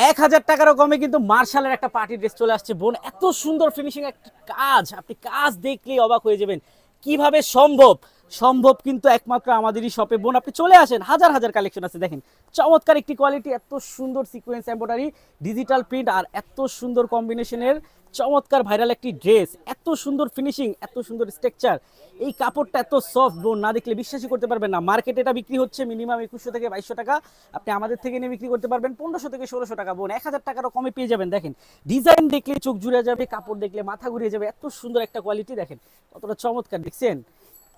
1000 টাকারও কমে কিন্তু মার্শালের একটা পার্টি ড্রেস চলে আসছে বোন। এত সুন্দর ফিনিশিং একটা কাজ, আপনি কাজ দেখলেই অবাক হয়ে যাবেন কিভাবে সম্ভব। সম্ভব কিন্তু একমাত্র আমাদেরই শপে বোন। আপনি চলে আসেন, হাজার হাজার কালেকশন আছে দেখেন। চমৎকার একটি কোয়ালিটি, এত সুন্দর সিকোয়েন্স এমব্রয়ডারি, ডিজিটাল প্রিন্ট আর এত সুন্দর কম্বিনেশনের চমৎকার ভাইরাল একটি ড্রেস, এত সুন্দর ফিনিশিং, এত সুন্দর স্ট্রাকচার। এই কাপড়টা এত সফট বোন, না দেখলে বিশ্বাসই করতে পারবেন না। মার্কেটে এটা বিক্রি হচ্ছে মিনিমাম 2100 থেকে 2200 টাকা, আপনি আমাদের থেকে নিয়ে বিক্রি করতে পারবেন 1500 থেকে 1600 টাকা বোন। 1000 টাকারও কমে পেয়ে যাবেন। দেখেন ডিজাইন দেখলে চোখ জুড়ে যাবে, কাপড় দেখলে মাথা ঘুরিয়ে যাবে, এত সুন্দর একটা কোয়ালিটি। দেখেন কতটা চমৎকার, দেখছেন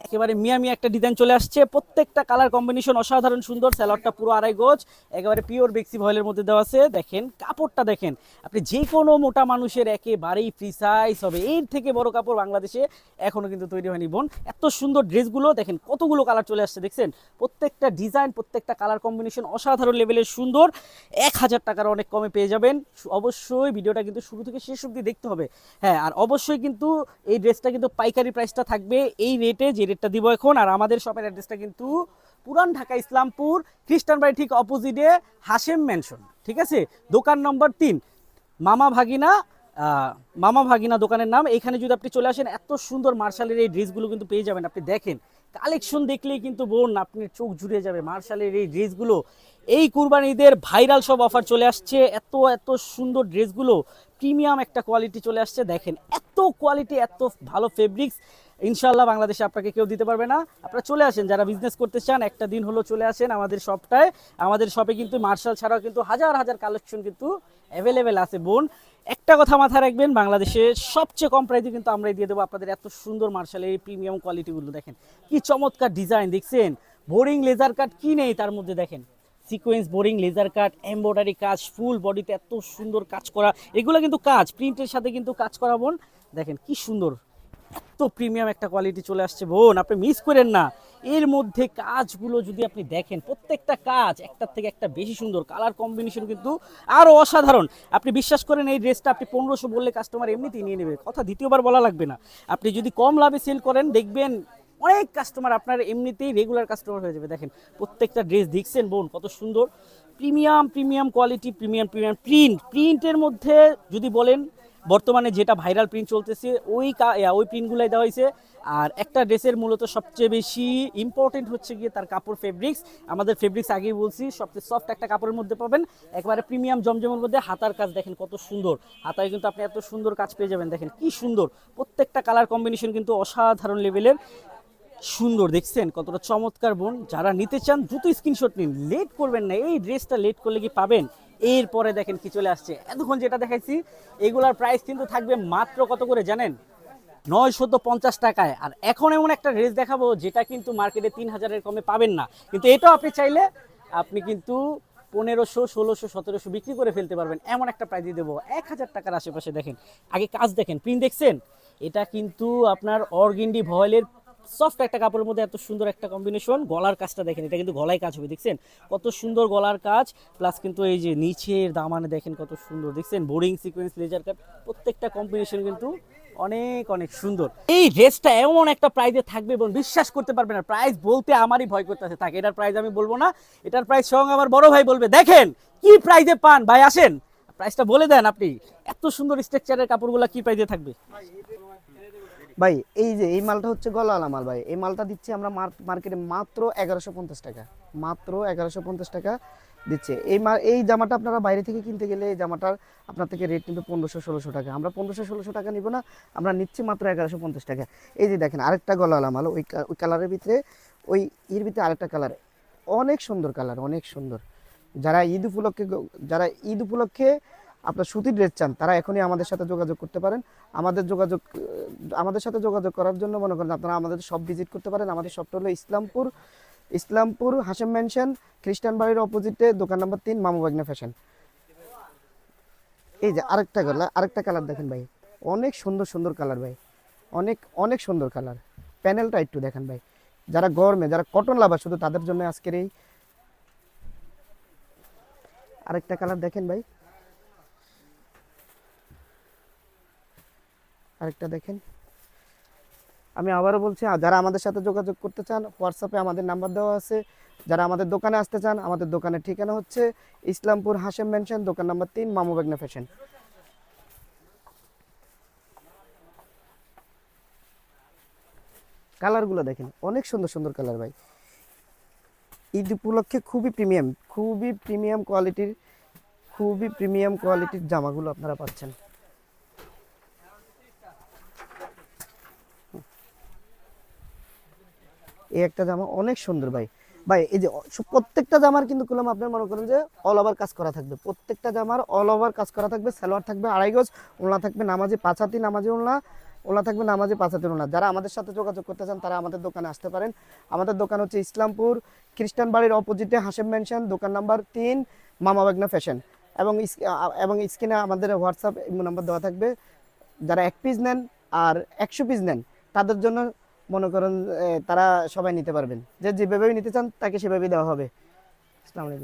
একেবারে মিয়া মিয়া একটা ডিজাইন চলে আসছে। প্রত্যেকটা কালার কম্বিনেশন অসাধারণ সুন্দর। স্যালোয়ারটা পুরো আড়াই গজ, একেবারে পিওর বেক্সি ভয়েলের মধ্যে দেওয়া আছে। দেখেন কাপড়টা দেখেন, আপনি যে কোনো মোটা মানুষের একেবারেই ফ্রি সাইজ হবে। এর থেকে বড় কাপড় বাংলাদেশে এখনো কিন্তু তৈরি হয়নি বোন। এত সুন্দর ড্রেসগুলো দেখেন, কতগুলো কালার চলে আসছে দেখছেন। প্রত্যেকটা ডিজাইন, প্রত্যেকটা কালার কম্বিনেশন অসাধারণ লেভেলের সুন্দর। 1000 টাকার অনেক কমে পেয়ে যাবেন। অবশ্যই ভিডিওটা কিন্তু শুরু থেকে শেষ অবধি দেখতে হবে। হ্যাঁ, আর অবশ্যই কিন্তু এই ড্রেসটা কিন্তু পাইকারি প্রাইসটা থাকবে এই রেটে, যে রেটটা দিব এখন। আর আমাদের শপের অ্যাড্রেসটা কিন্তু পুরান ঢাকা ইসলামপুর, খ্রিস্টান বাড়ি ঠিক অপোজিটে হাশেম ম্যানশন, ঠিক আছে? দোকান নম্বর 3, মামা ভাগিনা। মামা ভাগিনা দোকানের নাম। এখানে যদি আপনি চলে আসেন, এত সুন্দর মার্শালের এই ড্রেসগুলো কিন্তু পেয়ে যাবেন। আপনি দেখেন কালেকশন দেখলেই কিন্তু বোন আপনার চোখ জুড়ে যাবে মার্শালের এই ড্রেসগুলো। এই কুরবানি ঈদের ভাইরাল সব অফার চলে আসছে। এত এত সুন্দর ড্রেসগুলো, প্রিমিয়াম একটা কোয়ালিটি চলে আসছে। দেখেন এত কোয়ালিটি, এত ভালো ফেব্রিক্স, ইনশাল্লাহ বাংলাদেশে আপনাকে কেউ দিতে পারবে না। আপনারা চলে আসেন, যারা বিজনেস করতে চান একটা দিন হলো চলে আসেন আমাদের শপটায়। আমাদের শপে কিন্তু মার্শাল ছাড়াও কিন্তু হাজার হাজার কালেকশন কিন্তু অ্যাভেলেবেল আছে বোন। একটা কথা মাথায় রাখবেন, বাংলাদেশে সবচেয়ে কম প্রাইসে কিন্তু আমরাই দিয়ে দেবো আপনাদের এত সুন্দর মার্শালের এই প্রিমিয়াম কোয়ালিটিগুলো। দেখেন কি চমৎকার ডিজাইন, দেখছেন বোরিং লেজার কাট কি নেই তার মধ্যে। দেখেন sequence, boring, laser cut, embroidery কাজ, ফুল বডিতে এত সুন্দর কাজ করা। এগুলো কিন্তু কাজ প্রিন্টের সাথে কিন্তু কাজ করা বোন। দেখেন কি সুন্দর, এত প্রিমিয়াম একটা কোয়ালিটি চলে আসছে বোন, আপনি মিস করেন না। এর মধ্যে কাজগুলো যদি আপনি দেখেন, প্রত্যেকটা কাজ একটার থেকে একটা বেশি সুন্দর। কালার কম্বিনেশন কিন্তু আরও অসাধারণ। আপনি বিশ্বাস করেন এই ড্রেসটা আপনি 1500 বললে কাস্টমার এমনিতেই নিয়ে নেবে, কথা দ্বিতীয়বার বলা লাগবে না। আপনি যদি কম লাভে সেল করেন, দেখবেন অনেক কাস্টমার আপনার এমনিতেই রেগুলার কাস্টমার হয়ে যাবে। দেখেন প্রত্যেকটা ড্রেস দেখছেন বোন কত সুন্দর, premium premium quality, premium premium print. প্রিন্টের মধ্যে যদি বলেন বর্তমানে যেটা ভাইরাল প্রিন্ট চলতেছে ওই প্রিন্টগুলাই দেওয়া হয়েছে। আর একটা ড্রেসের মূলত সবচেয়ে বেশি ইম্পর্টেন্ট হচ্ছে গিয়ে তার কাপড়, ফেব্রিক্স। আমাদের ফেব্রিক্স আগেই বলছি সবচেয়ে সফট একটা কাপড়ের মধ্যে পাবেন, একেবারে প্রিমিয়াম জমজমের মধ্যে। হাতার কাজ দেখেন কত সুন্দর, হাতায় কিন্তু আপনি এত সুন্দর কাজ পেয়ে যাবেন। দেখেন কি সুন্দর, প্রত্যেকটা কালার কম্বিনেশন কিন্তু অসাধারণ লেভেলের সুন্দর। দেখছেন কতটা চমৎকার বোন। যারা নিতে চান দ্রুত স্ক্রিনশট নিন, লেট করবেন না। এই ড্রেসটা লেট করলে কি পাবেন। এরপরে দেখেন কি চলে আসছে, এতক্ষণ যেটা দেখাইছি এগুলার প্রাইস কিন্তু থাকবে মাত্র কত করে জানেন? 950 টাকায়। আর এখন এমন একটা ড্রেস দেখাবো যেটা কিন্তু মার্কেটে 3000-এর কমে পাবেন না। কিন্তু এটাও আপনি চাইলে আপনি কিন্তু 1500, 1600, 1700 বিক্রি করে ফেলতে পারবেন, এমন একটা প্রাইস দিয়ে দেবো 1000 টাকার আশেপাশে। দেখেন আগে কাজ দেখেন, প্রিন্ট দেখছেন। এটা কিন্তু আপনার অর্গেন্ডি ভয়েলের সফট একটা কাপড়ের মধ্যে এত সুন্দর একটা কম্বিনেশন। গলার কাজটা দেখেন, এটা কিন্তু গলায় কাজ হবে, দেখছেন কত সুন্দর গলার কাজ। প্লাস কিন্তু এই যে নিচের দামানে দেখেন কত সুন্দর, দেখছেন বোরিং সিকোয়েন্স, লেজার কাট, প্রত্যেকটা কম্বিনেশন কিন্তু অনেক অনেক সুন্দর। এই ড্রেসটা এমন একটা প্রাইসে থাকবে এবং বিশ্বাস করতে পারবে না। প্রাইস বলতে আমারই ভয় করতেছে, থাকে এটার প্রাইস আমি বলবো না, এটার প্রাইস স্বয়ং আমার বড় ভাই বলবে। দেখেন কি প্রাইসে পান ভাই, আসেন প্রাইসটা বলে দেন আপনি। এত সুন্দর স্ট্রাকচারের কাপড়গুলো কি প্রাইসে থাকবে? ভাই এই যে এই মালটা হচ্ছে গলাওয়ালা মাল ভাই। এই মালটা দিচ্ছি আমরা মার্কেটে মাত্র 1150 টাকা, মাত্র 1150 টাকা দিচ্ছে। এই জামাটা আপনারা বাইরে থেকে কিনতে গেলে এই জামাটার আপনার থেকে রেট কিন্তু 1500-1600 টাকা। আমরা 1500-1600 টাকা নিব না, আমরা নিচ্ছি মাত্র 1150 টাকা। এই যে দেখেন আরেকটা গলাওয়ালা মাল, ওই কালারের ভিতরে, ওই এর ভিতরে আরেকটা কালার, অনেক সুন্দর কালার, অনেক সুন্দর। যারা ঈদ উপলক্ষে আপনার সুতির ড্রেস চান, তারা এখনই আমাদের সাথে যোগাযোগ করতে পারেন। আমাদের সাথে যোগাযোগ করার জন্য মনে করেন আপনারা আমাদের সব ভিজিট করতে পারেন। আমাদের শপটা হলো ইসলামপুর হাশেম মেনশন, খ্রিস্টান বাড়ির অপোজিটে, দোকান নাম্বার 3, মামু বাগনা ফ্যাশন। এই যে আরেকটা কালার দেখেন ভাই, অনেক সুন্দর সুন্দর কালার ভাই, অনেক অনেক সুন্দর কালার। প্যানেলটা একটু দেখেন ভাই, যারা গরমে, যারা কটন লাভার, শুধু তাদের জন্য আজকের এই আরেকটা কালার দেখেন ভাই, আরেকটা দেখেন। আমি আবারও বলছি, যারা আমাদের সাথে যোগাযোগ করতে চান, হোয়াটসঅ্যাপে আমাদের নাম্বার দেওয়া আছে, যারা আমাদের দোকানে আসতে চান, আমাদের দোকানের ঠিকানা হচ্ছে ইসলামপুর হাশেম মেনশন, দোকান নাম্বার 3, মামু বাগনা ফ্যাশন। কালারগুলো দেখেন, অনেক সুন্দর সুন্দর কালার ভাই। ঈদ উপলক্ষে খুবই প্রিমিয়াম কোয়ালিটির জামাগুলো আপনারা পাচ্ছেন। এই একটা জামা অনেক সুন্দর ভাই। ভাই এই যে প্রত্যেকটা জামার কিন্তু কুলাম আপনার মনে করেন যে অল ওভার কাজ করা থাকবে, প্রত্যেকটা জামার অল ওভার কাজ করা থাকবে। সালোয়ার থাকবে 2.5 গজ, ওড়না থাকবে নামাজি 5 হাতি নামাজি ওড়না, ওড়না থাকবে নামাজি 5 হাতি ওড়না। যারা আমাদের সাথে যোগাযোগ করতে চান তারা আমাদের দোকানে আসতে পারেন। আমাদের দোকান হচ্ছে ইসলামপুর খ্রিস্টান বাড়ির অপোজিটে হাশেম মেনশন, দোকান নাম্বার 3, মামা বাগনা ফ্যাশন। এবং স্ক্রিনে আমাদের হোয়াটসঅ্যাপ নাম্বার দেওয়া থাকবে। যারা 1 পিস নেন আর 100 পিস নেন তাদের জন্য মনে করেন তারা সবাই নিতে পারবেন, যে যেভাবে নিতে চান তাকে সেভাবেই দেওয়া হবে। আসসালামু আলাইকুম।